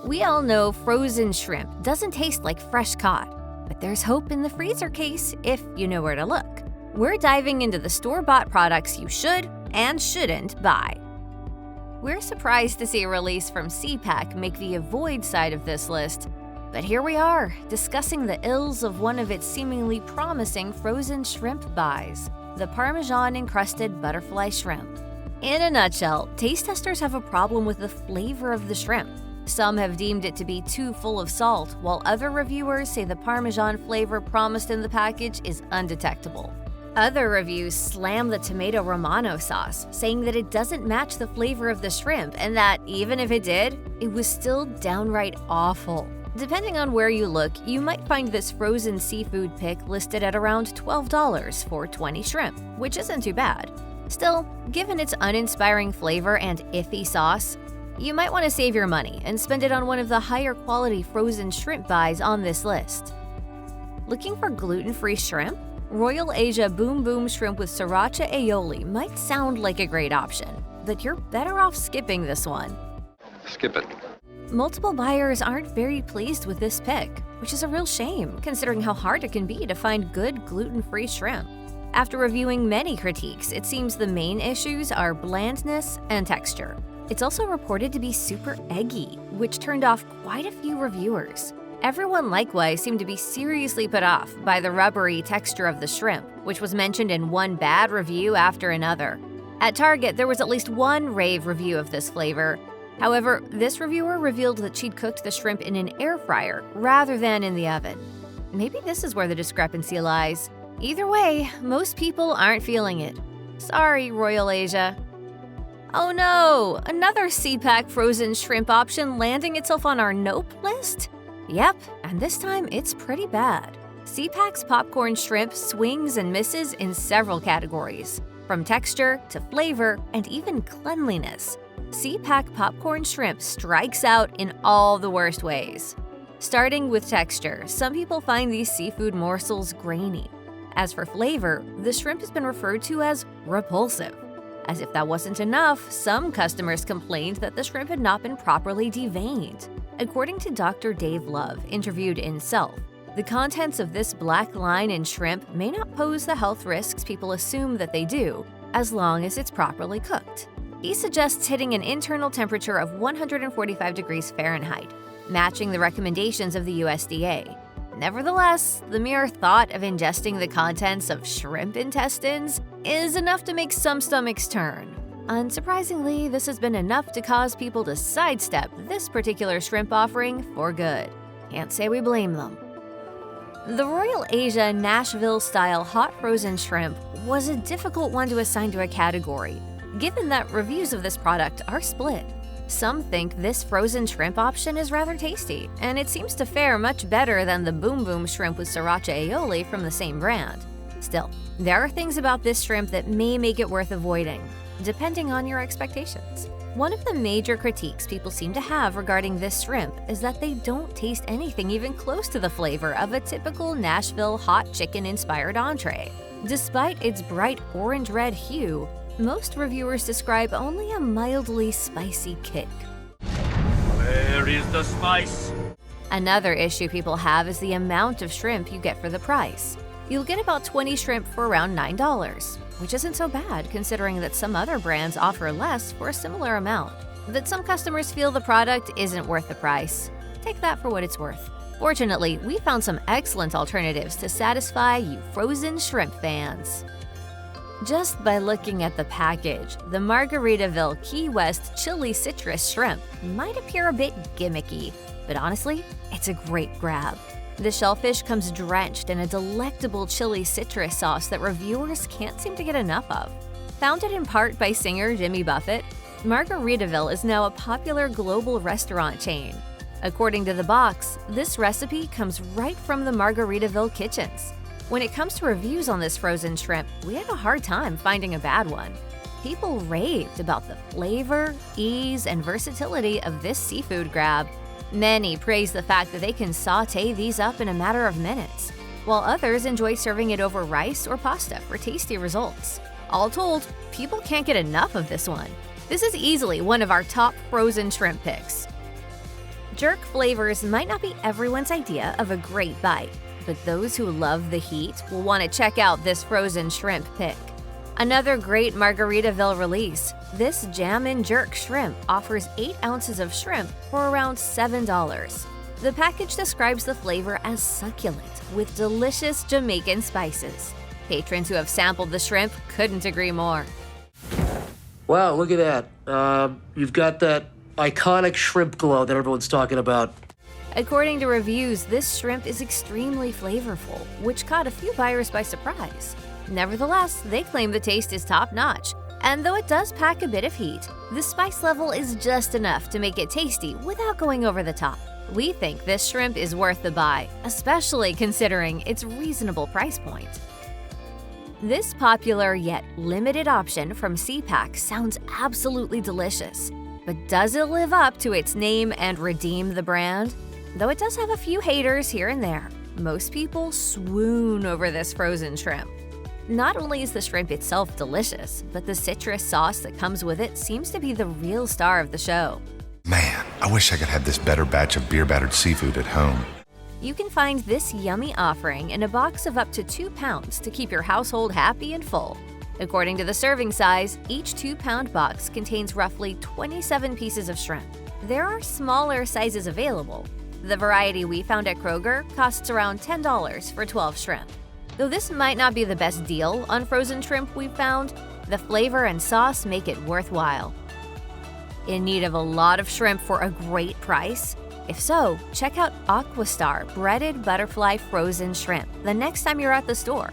We all know frozen shrimp doesn't taste like fresh caught, but there's hope in the freezer case if you know where to look. We're diving into the store-bought products you should and shouldn't buy. We're surprised to see a release from SeaPak make the avoid side of this list, but here we are, discussing the ills of one of its seemingly promising frozen shrimp buys, the Parmesan Encrusted butterfly shrimp. In a nutshell, taste testers have a problem with the flavor of the shrimp. Some have deemed it to be too full of salt, while other reviewers say the Parmesan flavor promised in the package is undetectable. Other reviews slam the tomato Romano sauce, saying that it doesn't match the flavor of the shrimp and that, even if it did, it was still downright awful. Depending on where you look, you might find this frozen seafood pick listed at around $12 for 20 shrimp, which isn't too bad. Still, given its uninspiring flavor and iffy sauce, you might want to save your money and spend it on one of the higher quality frozen shrimp buys on this list. Looking for gluten-free shrimp? Royal Asia Boom Boom Shrimp with Sriracha Aioli might sound like a great option, but you're better off skipping this one. Skip it. Multiple buyers aren't very pleased with this pick, which is a real shame considering how hard it can be to find good gluten-free shrimp. After reviewing many critiques, it seems the main issues are blandness and texture. It's also reported to be super eggy, which turned off quite a few reviewers. Everyone likewise seemed to be seriously put off by the rubbery texture of the shrimp, which was mentioned in one bad review after another. At Target, there was at least one rave review of this flavor. However, this reviewer revealed that she'd cooked the shrimp in an air fryer rather than in the oven. Maybe this is where the discrepancy lies. Either way, most people aren't feeling it. Sorry, Royal Asia. Oh no! Another SeaPak frozen shrimp option landing itself on our nope list? Yep, and this time it's pretty bad. SeaPak's popcorn shrimp swings and misses in several categories, from texture to flavor and even cleanliness. SeaPak popcorn shrimp strikes out in all the worst ways. Starting with texture, some people find these seafood morsels grainy. As for flavor, the shrimp has been referred to as repulsive. As if that wasn't enough, some customers complained that the shrimp had not been properly deveined. According to Dr. Dave Love, interviewed in Self, the contents of this black line in shrimp may not pose the health risks people assume that they do, as long as it's properly cooked. He suggests hitting an internal temperature of 145 degrees Fahrenheit, matching the recommendations of the USDA. Nevertheless, the mere thought of ingesting the contents of shrimp intestines is enough to make some stomachs turn. Unsurprisingly, this has been enough to cause people to sidestep this particular shrimp offering for good. Can't say we blame them. The Royal Asia Nashville-style hot frozen shrimp was a difficult one to assign to a category, given that reviews of this product are split. Some think this frozen shrimp option is rather tasty, and it seems to fare much better than the Boom Boom shrimp with Sriracha Aioli from the same brand. Still, there are things about this shrimp that may make it worth avoiding, depending on your expectations. One of the major critiques people seem to have regarding this shrimp is that they don't taste anything even close to the flavor of a typical Nashville hot chicken-inspired entree. Despite its bright orange-red hue, most reviewers describe only a mildly spicy kick. Where is the spice? Another issue people have is the amount of shrimp you get for the price. You'll get about 20 shrimp for around $9, which isn't so bad considering that some other brands offer less for a similar amount. That some customers feel the product isn't worth the price. Take that for what it's worth. Fortunately, we found some excellent alternatives to satisfy you frozen shrimp fans. Just by looking at the package, the Margaritaville Key West Chili Citrus Shrimp might appear a bit gimmicky, but honestly, it's a great grab. The shellfish comes drenched in a delectable chili citrus sauce that reviewers can't seem to get enough of. Founded in part by singer Jimmy Buffett, Margaritaville is now a popular global restaurant chain. According to the box, this recipe comes right from the Margaritaville kitchens. When it comes to reviews on this frozen shrimp, we had a hard time finding a bad one. People raved about the flavor, ease, and versatility of this seafood grab. Many praise the fact that they can sauté these up in a matter of minutes, while others enjoy serving it over rice or pasta for tasty results. All told, people can't get enough of this one. This is easily one of our top frozen shrimp picks. Jerk flavors might not be everyone's idea of a great bite, but those who love the heat will want to check out this frozen shrimp pick. Another great Margaritaville release, this Jammin jerk shrimp offers 8 ounces of shrimp for around $7. The package describes the flavor as succulent with delicious Jamaican spices. Patrons who have sampled the shrimp couldn't agree more. Wow, look at that. You've got that iconic shrimp glow that everyone's talking about. According to reviews, this shrimp is extremely flavorful, which caught a few buyers by surprise. Nevertheless, they claim the taste is top-notch, and though it does pack a bit of heat, the spice level is just enough to make it tasty without going over the top. We think this shrimp is worth the buy, especially considering its reasonable price point. This popular yet limited option from SeaPak sounds absolutely delicious, but does it live up to its name and redeem the brand? Though it does have a few haters here and there, most people swoon over this frozen shrimp. Not only is the shrimp itself delicious, but the citrus sauce that comes with it seems to be the real star of the show. Man, I wish I could have this better batch of beer-battered seafood at home. You can find this yummy offering in a box of up to 2 pounds to keep your household happy and full. According to the serving size, each 2-pound box contains roughly 27 pieces of shrimp. There are smaller sizes available. The variety we found at Kroger costs around $10 for 12 shrimp. Though this might not be the best deal on frozen shrimp we've found, the flavor and sauce make it worthwhile. In need of a lot of shrimp for a great price? If so, check out AquaStar breaded butterfly frozen shrimp the next time you're at the store.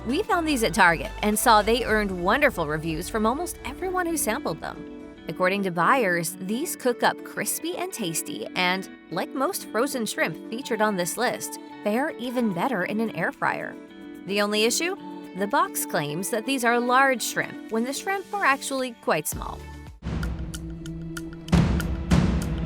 We found these at Target and saw they earned wonderful reviews from almost everyone who sampled them. According to buyers, these cook up crispy and tasty and, like most frozen shrimp featured on this list, fare even better in an air fryer. The only issue? The box claims that these are large shrimp when the shrimp are actually quite small.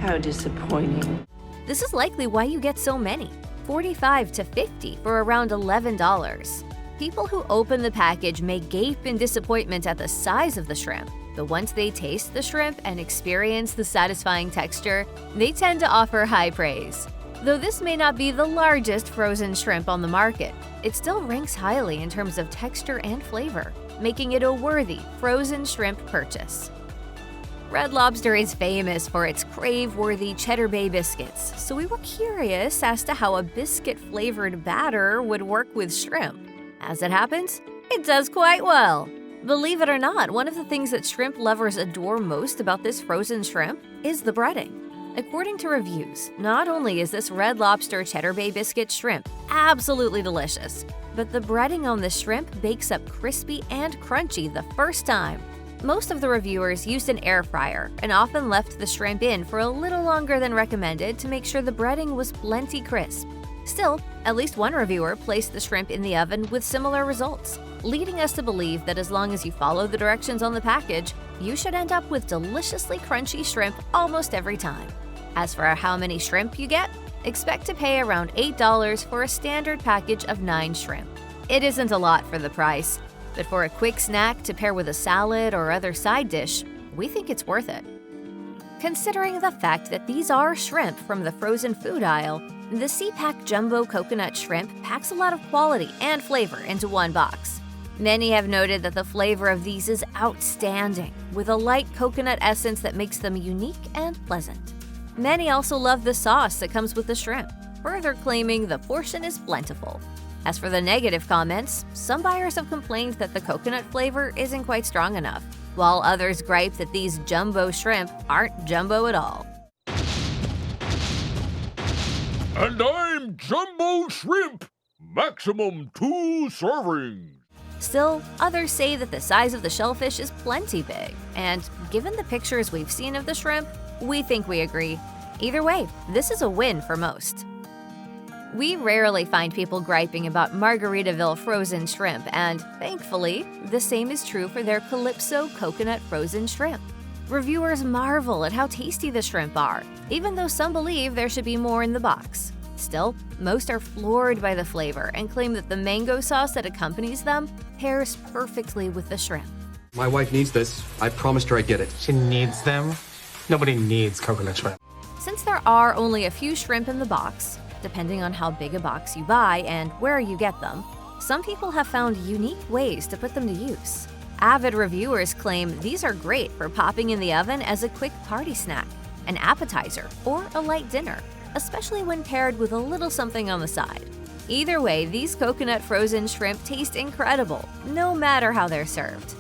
How disappointing. This is likely why you get so many, 45 to 50 for around $11. People who open the package may gape in disappointment at the size of the shrimp, but once they taste the shrimp and experience the satisfying texture, they tend to offer high praise. Though this may not be the largest frozen shrimp on the market, it still ranks highly in terms of texture and flavor, making it a worthy frozen shrimp purchase. Red Lobster is famous for its crave-worthy Cheddar Bay biscuits, so we were curious as to how a biscuit-flavored batter would work with shrimp. As it happens, it does quite well. Believe it or not, one of the things that shrimp lovers adore most about this frozen shrimp is the breading. According to reviews, not only is this Red Lobster Cheddar Bay biscuit shrimp absolutely delicious, but the breading on the shrimp bakes up crispy and crunchy the first time. Most of the reviewers used an air fryer and often left the shrimp in for a little longer than recommended to make sure the breading was plenty crisp. Still, at least one reviewer placed the shrimp in the oven with similar results, leading us to believe that as long as you follow the directions on the package, you should end up with deliciously crunchy shrimp almost every time. As for how many shrimp you get, expect to pay around $8 for a standard package of 9 shrimp. It isn't a lot for the price, but for a quick snack to pair with a salad or other side dish, we think it's worth it. Considering the fact that these are shrimp from the frozen food aisle, the SeaPak Jumbo Coconut Shrimp packs a lot of quality and flavor into one box. Many have noted that the flavor of these is outstanding, with a light coconut essence that makes them unique and pleasant. Many also love the sauce that comes with the shrimp, further claiming the portion is plentiful. As for the negative comments, some buyers have complained that the coconut flavor isn't quite strong enough, while others gripe that these jumbo shrimp aren't jumbo at all. And I'm Jumbo Shrimp! Maximum 2 servings! Still, others say that the size of the shellfish is plenty big, and given the pictures we've seen of the shrimp, we think we agree. Either way, this is a win for most. We rarely find people griping about Margaritaville frozen shrimp, and thankfully, the same is true for their Calypso coconut frozen shrimp. Reviewers marvel at how tasty the shrimp are, even though some believe there should be more in the box. Still, most are floored by the flavor and claim that the mango sauce that accompanies them pairs perfectly with the shrimp. My wife needs this. I promised her I'd get it. She needs them? Nobody needs coconut shrimp. Since there are only a few shrimp in the box, depending on how big a box you buy and where you get them, some people have found unique ways to put them to use. Avid reviewers claim these are great for popping in the oven as a quick party snack, an appetizer, or a light dinner, especially when paired with a little something on the side. Either way, these coconut frozen shrimp taste incredible, no matter how they're served.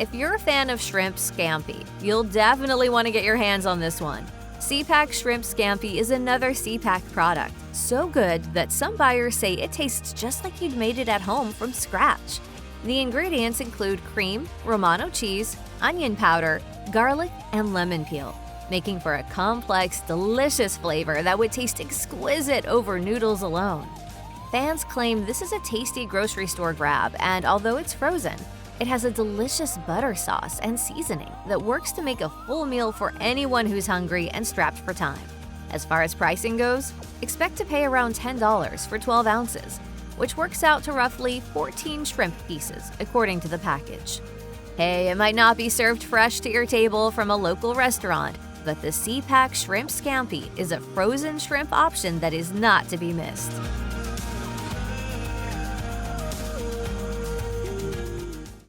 If you're a fan of shrimp scampi, you'll definitely want to get your hands on this one. SeaPak Shrimp Scampi is another SeaPak product, so good that some buyers say it tastes just like you'd made it at home from scratch. The ingredients include cream, Romano cheese, onion powder, garlic, and lemon peel, making for a complex, delicious flavor that would taste exquisite over noodles alone. Fans claim this is a tasty grocery store grab, and although it's frozen, it has a delicious butter sauce and seasoning that works to make a full meal for anyone who's hungry and strapped for time. As far as pricing goes, expect to pay around $10 for 12 ounces, which works out to roughly 14 shrimp pieces, according to the package. Hey, it might not be served fresh to your table from a local restaurant, but the SeaPak Shrimp Scampi is a frozen shrimp option that is not to be missed.